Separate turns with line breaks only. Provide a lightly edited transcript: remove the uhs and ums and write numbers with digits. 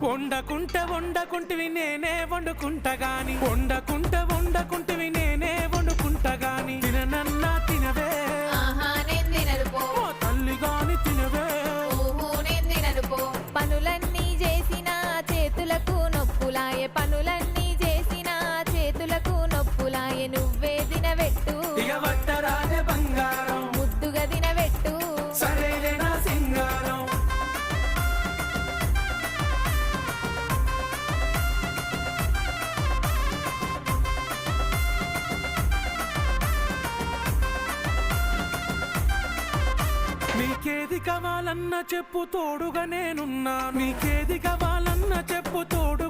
వండకుంటివి నేనే వండుకుంటా గాని వండకుంటివి నేనే వండుకుంటా గాని తిననన్నా తినవే
నేను తినను పో
ఓ తల్లి గాని తినవే
నేను తినను పో పనులన్నీ చేసిన చేతులకు నొప్పులాయే పనులన్నీ చేసిన చేతులకు నొప్పులాయే నువ్వే తినబెట్టు
ఇక వట్టరాజే బంగారం
ముద్దుగా తినబెట్టు
సరేలే నా సింగారం నీకేది కావాలన్నా చెప్పు తోడుగా నేనున్నా నీకేది కావాలన్నా చెప్పు తోడు